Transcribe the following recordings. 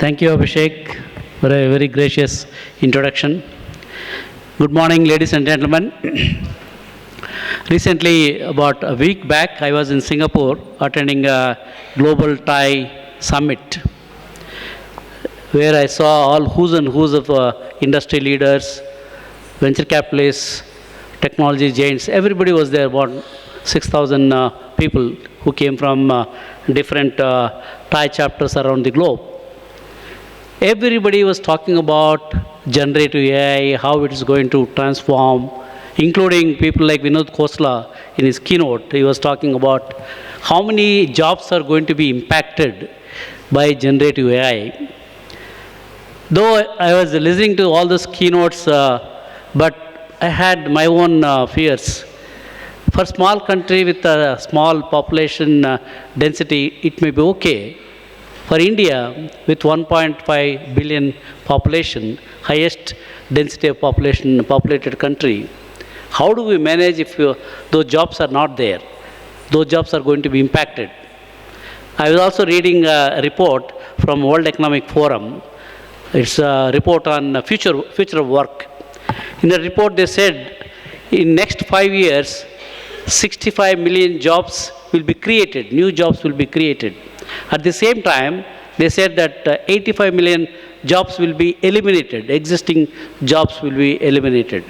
Thank you, Abhishek, for a very gracious introduction. Good morning, ladies and gentlemen. Recently, about a week back, I was in Singapore attending a global Thai summit where I saw all who's and who's of industry leaders, venture capitalists, technology giants. Everybody was there, about 6,000 people who came from different Thai chapters around the globe. Everybody was talking about generative AI, how it is going to transform, including people like Vinod Khosla in his keynote. He was talking about how many jobs are going to be impacted by generative AI. Though I was listening to all those keynotes, but I had my own fears. For a small country with a small population density, it may be okay. For India, with 1.5 billion population, highest density of population, populated country, how do we manage if those jobs are not there? Those jobs are going to be impacted. I was also reading a report from World Economic Forum. It's a report on future of work. In the report, they said in next 5 years, 65 million jobs will be created, new jobs will be created. At the same time, they said that 85 million jobs will be eliminated, existing jobs will be eliminated.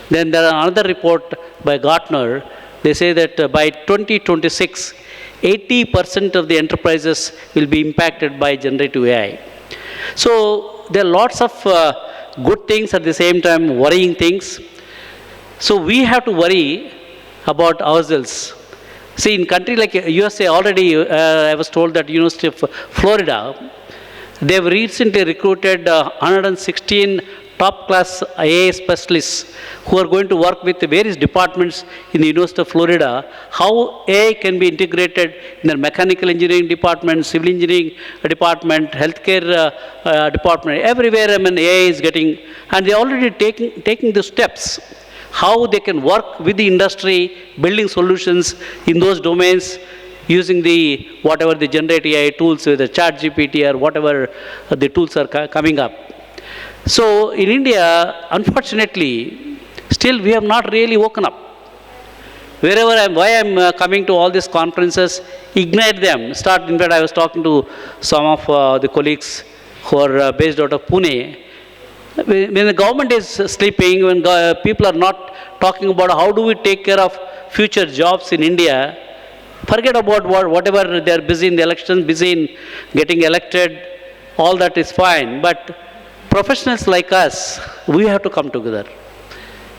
Then there is another report by Gartner. They say that by 2026, 80% of the enterprises will be impacted by generative AI. So there are lots of good things, at the same time worrying things. So we have to worry about ourselves. See, in country like USA already, I was told that University of Florida, they have recently recruited 116 top-class AI specialists who are going to work with various departments in the University of Florida, how AI can be integrated in the mechanical engineering department, civil engineering department, healthcare department, everywhere AI is getting, and they are already taking the steps how they can work with the industry, building solutions in those domains using the whatever the generative AI tools, the chat GPT or whatever the tools are coming up. So in India, unfortunately, still we have not really woken up. Why I'm coming to all these conferences, ignite them, in fact I was talking to some of the colleagues who are based out of Pune. When the government is sleeping, when people are not talking about how do we take care of future jobs in India, forget about whatever they are busy in the elections, busy in getting elected, all that is fine. But professionals like us, we have to come together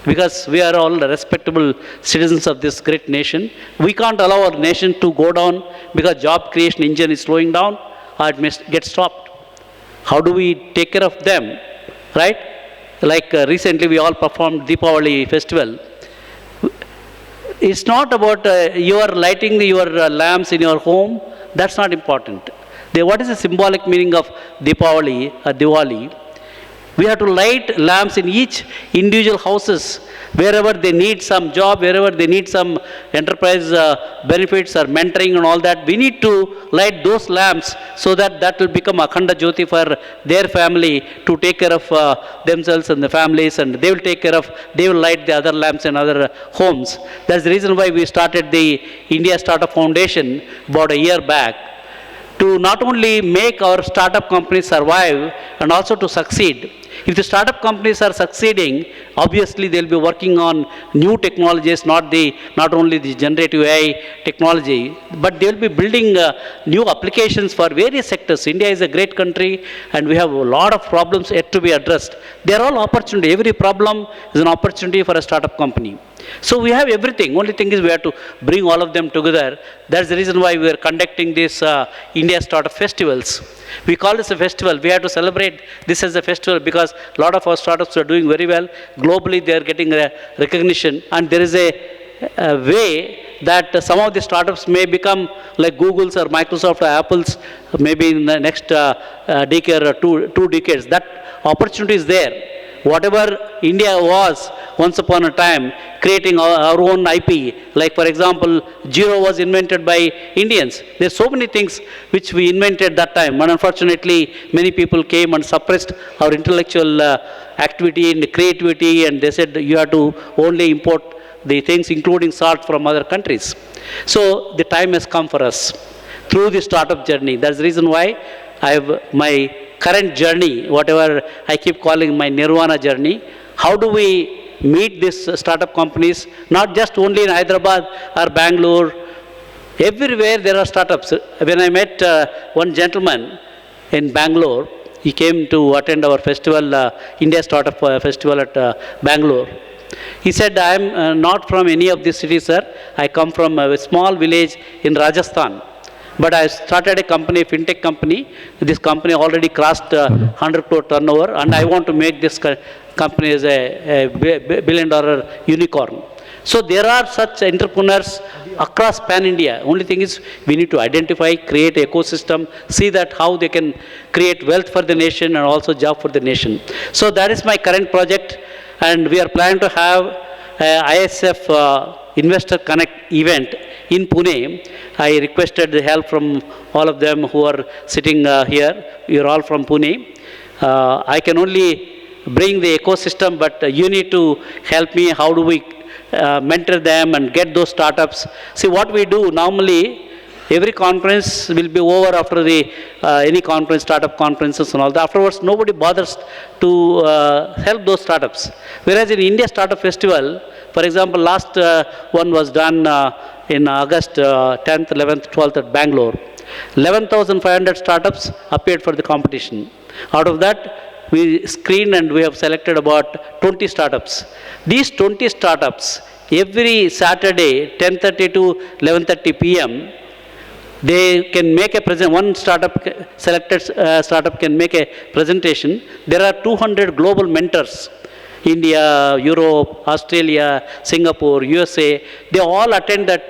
because we are all respectable citizens of this great nation. We can't allow our nation to go down because job creation engine is slowing down or it may get stopped. How do we take care of them? Right? Like recently we all performed Deepavali festival. It's not about you are lighting your lamps in your home. That's not important. What is the symbolic meaning of Deepavali or Diwali? We have to light lamps in each individual houses, wherever they need some job, wherever they need some enterprise benefits or mentoring and all that. We need to light those lamps so that will become Akhanda Jyoti for their family to take care of themselves and the families, and they will light the other lamps in other homes. That's the reason why we started the India Startup Foundation about a year back, to not only make our startup companies survive and also to succeed. If the startup companies are succeeding, obviously they'll be working on new technologies, not only the generative AI technology, but they'll be building new applications for various sectors. India is a great country and we have a lot of problems yet to be addressed. They're all opportunity. Every problem is an opportunity for a startup company. So we have everything. Only thing is we have to bring all of them together. That's the reason why we are conducting this India Startup Festivals. We call this a festival. We have to celebrate this as a festival because a lot of our startups are doing very well. Globally, they are getting recognition, and there is a way that some of the startups may become like Google's or Microsoft or Apple's maybe in the next decade or two decades. That opportunity is there. Whatever India was once upon a time, creating our own IP. Like for example, Zero was invented by Indians. There's so many things which we invented that time, but unfortunately, many people came and suppressed our intellectual activity and creativity, and they said you have to only import the things, including salt, from other countries. So the time has come for us through the startup journey. That's the reason why I have my current journey, whatever I keep calling my nirvana journey. How do we meet these startup companies, not just only in Hyderabad or Bangalore, everywhere there are startups. When I met one gentleman in Bangalore, he came to attend our festival, India Startup Festival at Bangalore. He said, I am not from any of these cities, sir. I come from a small village in Rajasthan. But I started a company, a fintech company. This company already crossed 100 crore turnover, and I want to make this company as a billion-dollar unicorn. So there are such entrepreneurs across pan-India. Only thing is we need to identify, create ecosystem, see that how they can create wealth for the nation and also job for the nation. So that is my current project, and we are planning to have ISF Investor Connect event in Pune. I requested the help from all of them who are sitting here. You are all from Pune. I can only bring the ecosystem, but you need to help me. How do we mentor them and get those startups? See, what we do normally, every conference will be over after the any conference, startup conferences and all that. Afterwards, nobody bothers to help those startups. Whereas in India Startup Festival, for example, last one was done in August 10th, 11th, 12th at Bangalore. 11,500 startups appeared for the competition. Out of that, we screened and we have selected about 20 startups. These 20 startups, every Saturday, 10:30 to 11:30 p.m., they can make a present. One startup, selected startup can make a presentation. There are 200 global mentors. India, Europe, Australia, Singapore, USA, they all attend that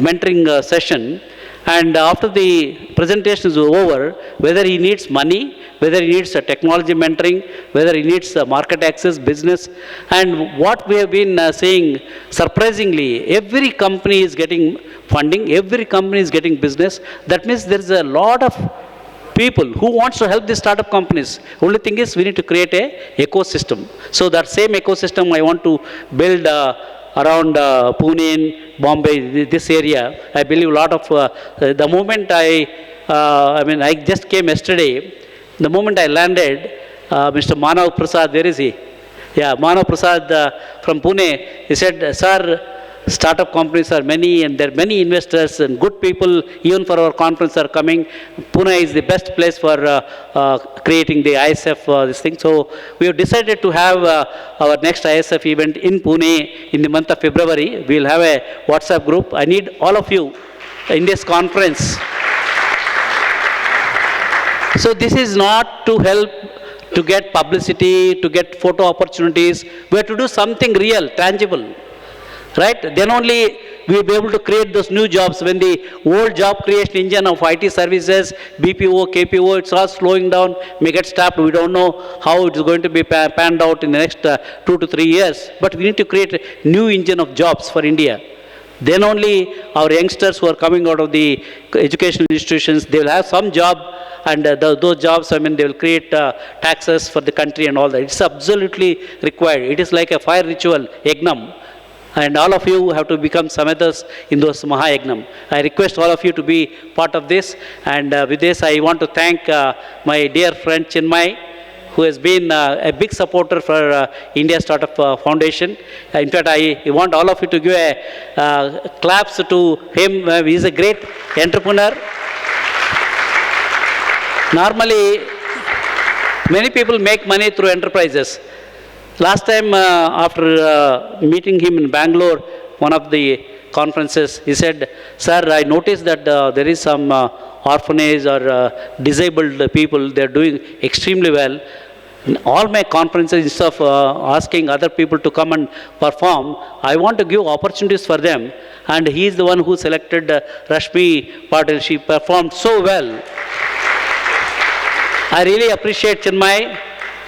mentoring session. And after the presentation is over, whether he needs money, whether he needs a technology mentoring, whether he needs market access, business, and what we have been saying, surprisingly, every company is getting funding, every company is getting business. That means there is a lot of people who wants to help these startup companies. Only thing is we need to create a ecosystem. So that same ecosystem I want to build around Pune, Bombay, this area. I believe a lot of, the moment I just came yesterday, the moment I landed, Mr. Manav Prasad, where is he? Yeah, Manav Prasad from Pune, he said, sir, startup companies are many and there are many investors and good people even for our conference are coming. Pune is the best place for creating the ISF this thing. So we have decided to have our next ISF event in Pune in the month of February. We will have a WhatsApp group. I need all of you in this conference. So this is not to help to get publicity, to get photo opportunities. We have to do something real, tangible. Right? Then only we will be able to create those new jobs. When the old job creation engine of IT services, BPO, KPO, it's all slowing down, may get stopped. We don't know how it is going to be panned out in the next 2 to 3 years. But we need to create a new engine of jobs for India. Then only our youngsters who are coming out of the educational institutions, they will have some job, and those jobs, they will create taxes for the country and all that. It's absolutely required. It is like a fire ritual, yagnam. And all of you have to become samadhas in those Mahayagnam. I request all of you to be part of this. And with this, I want to thank my dear friend Chinmay, who has been a big supporter for India Startup Foundation. In fact, I want all of you to give a claps to him. He is a great entrepreneur. Normally, many people make money through enterprises. Last time, after meeting him in Bangalore, one of the conferences, he said, sir, I noticed that there is some orphanage or disabled people, they are doing extremely well. In all my conferences, instead of asking other people to come and perform, I want to give opportunities for them. And he is the one who selected Rashmi Patil. She performed so well. I really appreciate Chinmay.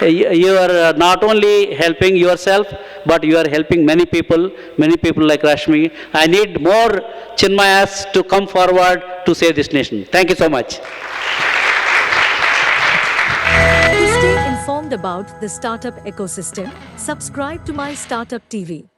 You are not only helping yourself, but you are helping many people like Rashmi. I need more Chinmayas to come forward to save this nation. Thank you so much. To stay informed about the startup ecosystem, subscribe to My Startup TV.